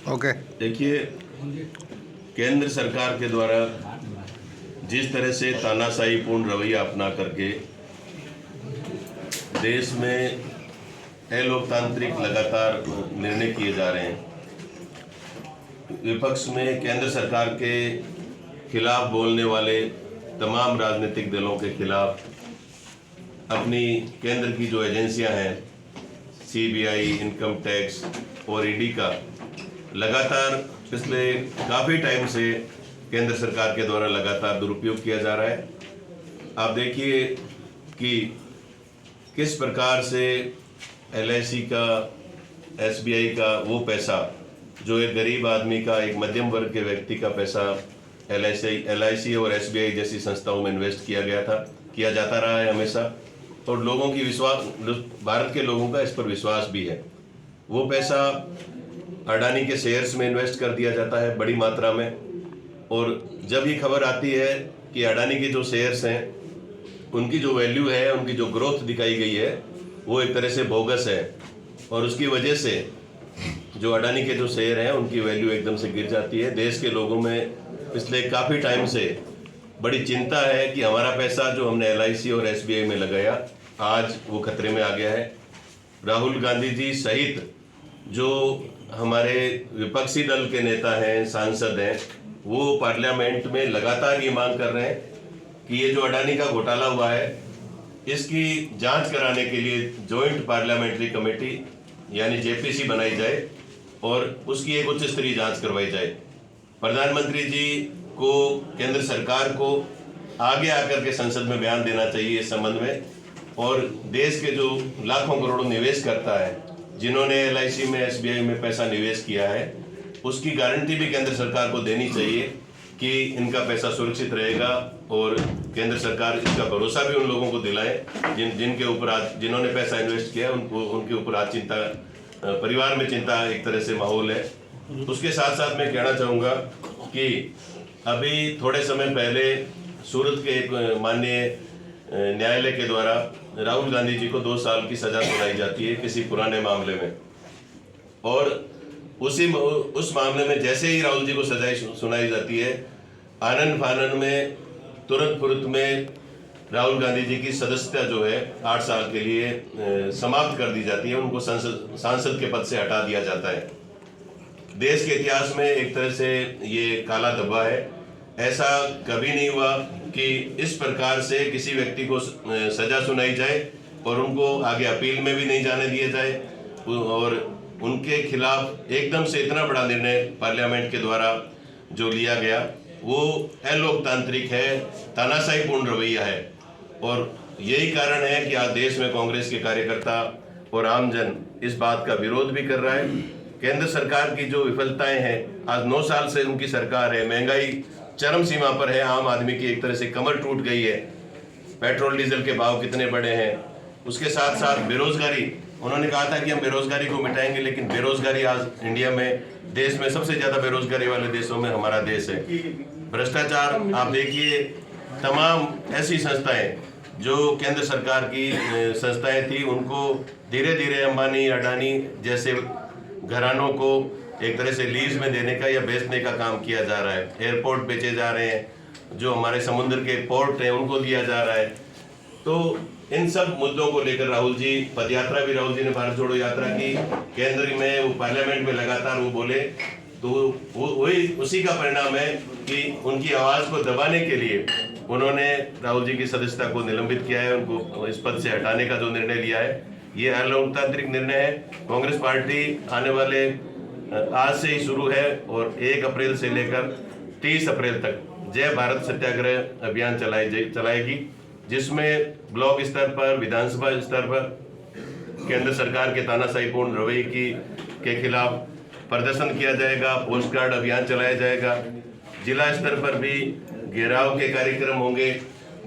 Okay. देखिए, केंद्र सरकार के द्वारा जिस तरह से तानाशाहीपूर्ण रवैया अपना करके देश में अलोकतांत्रिक लगातार निर्णय किए जा रहे हैं, विपक्ष में केंद्र सरकार के खिलाफ बोलने वाले तमाम राजनीतिक दलों के खिलाफ अपनी केंद्र की जो एजेंसियां हैं, सीबीआई, इनकम टैक्स और ईडी का लगातार पिछले काफ़ी टाइम से केंद्र सरकार के द्वारा लगातार दुरुपयोग किया जा रहा है। आप देखिए कि किस प्रकार से LIC का, SBI का वो पैसा जो एक गरीब आदमी का, एक मध्यम वर्ग के व्यक्ति का पैसा LIC और SBI जैसी संस्थाओं में इन्वेस्ट किया जाता रहा है हमेशा, और लोगों की भारत के लोगों का इस पर विश्वास भी है। वो पैसा अडानी के शेयर्स में इन्वेस्ट कर दिया जाता है बड़ी मात्रा में, और जब ये खबर आती है कि अडानी के जो शेयर्स हैं उनकी जो वैल्यू है, उनकी जो ग्रोथ दिखाई गई है वो एक तरह से बोगस है, और उसकी वजह से जो अडानी के जो शेयर हैं उनकी वैल्यू एकदम से गिर जाती है। देश के लोगों में पिछले काफ़ी टाइम से बड़ी चिंता है कि हमारा पैसा जो हमने LIC और SBI में लगाया आज वो खतरे में आ गया है। राहुल गांधी जी सहित जो हमारे विपक्षी दल के नेता हैं, सांसद हैं, वो पार्लियामेंट में लगातार ये मांग कर रहे हैं कि ये जो अडानी का घोटाला हुआ है इसकी जांच कराने के लिए जॉइंट पार्लियामेंट्री कमेटी यानी JPC बनाई जाए और उसकी एक उच्च स्तरीय जांच करवाई जाए। प्रधानमंत्री जी को, केंद्र सरकार को आगे आकर के संसद में बयान देना चाहिए इस संबंध में, और देश के जो लाखों करोड़ों निवेश करता है, जिन्होंने LIC में, SBI में पैसा निवेश किया है, उसकी गारंटी भी केंद्र सरकार को देनी चाहिए कि इनका पैसा सुरक्षित रहेगा, और केंद्र सरकार इसका भरोसा भी उन लोगों को दिलाए जिनके ऊपर आज, जिन्होंने पैसा इन्वेस्ट किया है, उनके ऊपर आज चिंता, परिवार में चिंता एक तरह से माहौल है। उसके साथ साथ मैं कहना चाहूँगा कि अभी थोड़े समय पहले सूरत के एक माननीय न्यायालय के द्वारा राहुल गांधी जी को 2 साल की सजा सुनाई जाती है किसी पुराने मामले में, और उस मामले में जैसे ही राहुल जी को सजा सुनाई जाती है, आनन फानन में तुरंत में राहुल गांधी जी की सदस्यता जो है 8 साल के लिए समाप्त कर दी जाती है, उनको सांसद के पद से हटा दिया जाता है। देश के इतिहास में एक तरह से ये काला धब्बा है। ऐसा कभी नहीं हुआ कि इस प्रकार से किसी व्यक्ति को सजा सुनाई जाए और उनको आगे अपील में भी नहीं जाने दिया जाए, और उनके खिलाफ एकदम से इतना बड़ा निर्णय पार्लियामेंट के द्वारा जो लिया गया वो अलोकतांत्रिक है, तानाशाहीपूर्ण रवैया है। और यही कारण है कि आज देश में कांग्रेस के कार्यकर्ता और आमजन इस बात का विरोध भी कर रहा है। केंद्र सरकार की जो विफलताएं हैं, आज 9 साल से उनकी सरकार है, महंगाई चरम सीमा पर है, आम आदमी की एक तरह से कमर टूट गई है, पेट्रोल डीजल के भाव कितने बढ़े हैं, उसके साथ साथ बेरोजगारी, उन्होंने कहा था कि हम बेरोजगारी को मिटाएंगे, लेकिन बेरोजगारी आज इंडिया में, देश में सबसे ज़्यादा बेरोजगारी वाले देशों में हमारा देश है। भ्रष्टाचार, आप देखिए तमाम ऐसी संस्थाएं जो केंद्र सरकार की संस्थाएं थी, उनको धीरे धीरे अंबानी, अडानी जैसे घरानों को एक तरह से लीज में देने का या बेचने का काम किया जा रहा है। एयरपोर्ट बेचे जा रहे हैं, जो हमारे समुद्र के पोर्ट हैं उनको दिया जा रहा है। तो इन सब मुद्दों को लेकर राहुल जी, पदयात्रा भी राहुल जी ने भारत जोड़ो यात्रा की, केंद्र में, वो पार्लियामेंट में लगातार वो बोले, तो वही उसी का परिणाम है कि उनकी आवाज़ को दबाने के लिए उन्होंने राहुल जी की सदस्यता को निलंबित किया है, उनको इस पद से हटाने का जो निर्णय लिया है ये अलोकतांत्रिक निर्णय है। कांग्रेस पार्टी आने वाले आज से ही शुरू है और 1 अप्रैल से लेकर 30 अप्रैल तक जय भारत सत्याग्रह अभियान चलाएगी, जिसमें ब्लॉक स्तर पर, विधानसभा स्तर पर केंद्र सरकार के तानाशाहीपूर्ण रवैये के खिलाफ प्रदर्शन किया जाएगा, पोस्ट कार्ड अभियान चलाया जाएगा, जिला स्तर पर भी घेराव के कार्यक्रम होंगे,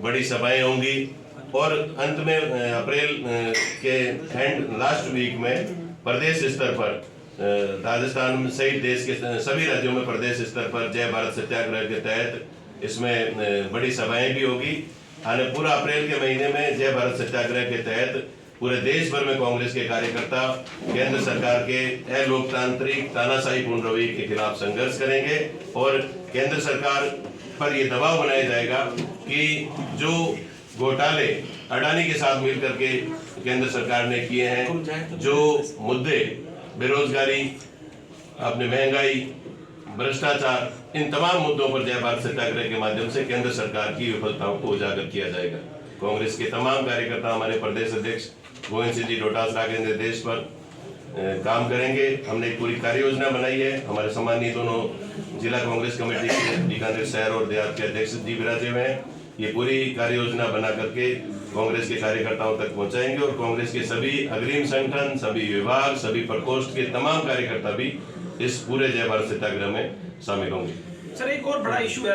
बड़ी सभाएं होंगी, और अंत में अप्रैल के लास्ट वीक में प्रदेश स्तर पर, राजस्थान सहित देश के सभी राज्यों में प्रदेश स्तर पर जय भारत सत्याग्रह के तहत इसमें बड़ी सभाएं भी होगी। आने पूरा अप्रैल के महीने में जय भारत सत्याग्रह के तहत पूरे देश भर में कांग्रेस के कार्यकर्ता केंद्र सरकार के अलोकतांत्रिक तानाशाहीपूर्ण रवैये के खिलाफ संघर्ष करेंगे और केंद्र सरकार पर यह दबाव बनाया जाएगा कि जो घोटाले अडानी के साथ मिलकर के केंद्र सरकार ने किए हैं, जो मुद्दे बेरोजगारी, अपने महंगाई, भ्रष्टाचार, इन तमाम मुद्दों पर जय भारत सत्याग्रह के माध्यम से केंद्र सरकार की विफलताओं को उजागर किया जाएगा। कांग्रेस के तमाम कार्यकर्ता हमारे प्रदेश अध्यक्ष गोविंद सिंह जी डोटासरा के निर्देश पर काम करेंगे। हमने एक पूरी कार्य योजना बनाई है। हमारे सम्मानीय दोनों जिला कांग्रेस कमेटी के बीकानेर शहर और देहात के अध्यक्ष जी विराजे हुए हैं। ये पूरी कार्य योजना बना करके कांग्रेस के कार्यकर्ताओं तक पहुंचाएंगे और कांग्रेस के सभी अग्रिम संगठन, सभी विभाग, सभी प्रकोष्ठ के तमाम कार्यकर्ता भी इस पूरे जय भारत सत्याग्रह में शामिल होंगे। सर, एक और बड़ा इशू है।